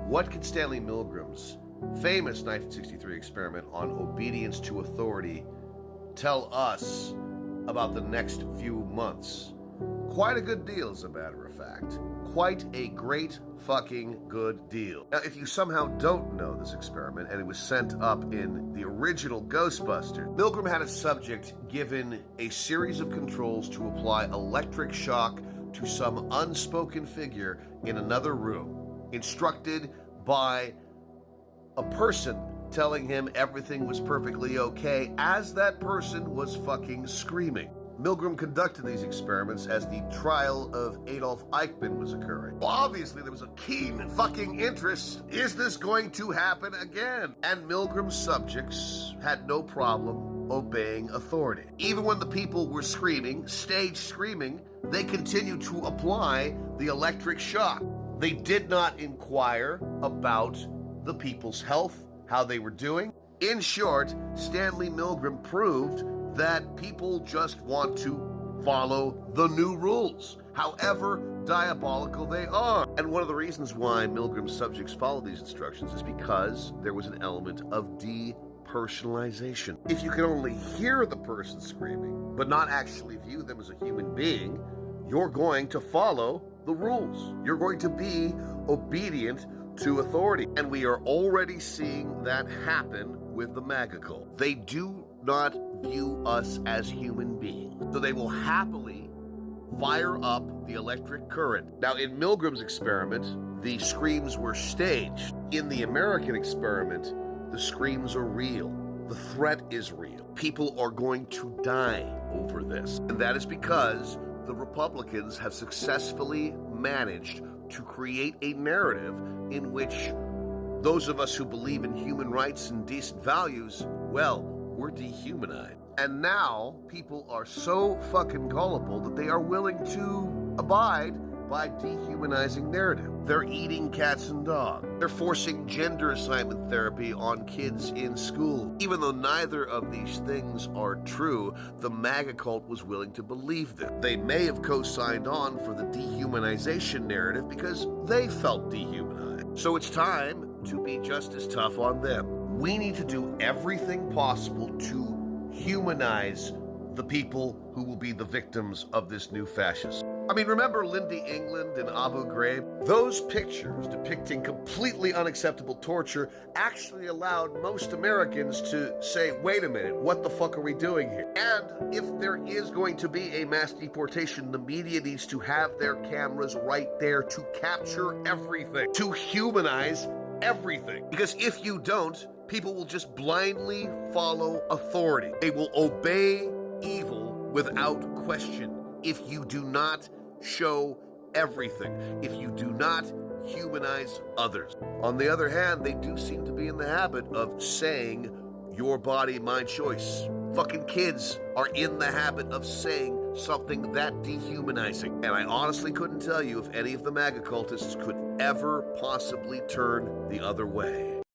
What could Stanley Milgram's famous 1963 experiment on obedience to authority tell us about the next few months? Quite a good deal, as a matter of fact. Quite a great fucking good deal. Now, if you somehow don't know this experiment, and it was sent up in the original Ghostbusters, Milgram had a subject given a series of controls to apply electric shock to some unspoken figure in another room, instructed by a person telling him everything was perfectly okay as that person was fucking screaming. Milgram conducted these experiments as the trial of Adolf Eichmann was occurring. Well, obviously there was a keen fucking interest. Is this going to happen again? And Milgram's subjects had no problem obeying authority. Even when the people were screaming, stage screaming, they continued to apply the electric shock. They did not inquire about the people's health, how they were doing. In short, Stanley Milgram proved that people just want to follow the new rules, however diabolical they are. And one of the reasons why Milgram's subjects followed these instructions is because there was an element of depersonalization. If you can only hear the person screaming, but not actually view them as a human being, you're going to follow the rules. You're going to be obedient to authority. And we are already seeing that happen with the MAGA cult. They do not view us as human beings, so they will happily fire up the electric current. Now, in Milgram's experiment, the screams were staged. In the American experiment, the screams are real. The threat is real. People are going to die over this. And that is because the Republicans have successfully managed to create a narrative in which those of us who believe in human rights and decent values, well, we're dehumanized. And now people are so fucking gullible that they are willing to abide by dehumanizing narrative. They're eating cats and dogs. They're forcing gender assignment therapy on kids in school. Even though neither of these things are true, the MAGA cult was willing to believe them. They may have co-signed on for the dehumanization narrative because they felt dehumanized. So it's time to be just as tough on them. We need to do everything possible to humanize the people who will be the victims of this new fascism. I mean, remember Lindy England and Abu Ghraib? Those pictures depicting completely unacceptable torture actually allowed most Americans to say, wait a minute, what the fuck are we doing here? And if there is going to be a mass deportation, the media needs to have their cameras right there to capture everything, to humanize everything. Because if you don't, people will just blindly follow authority. They will obey evil without question. If you do not show everything, if you do not humanize others. On the other hand, they do seem to be in the habit of saying, your body, my choice. Fucking kids are in the habit of saying something that dehumanizing. And I honestly couldn't tell you if any of the MAGA cultists could ever possibly turn the other way.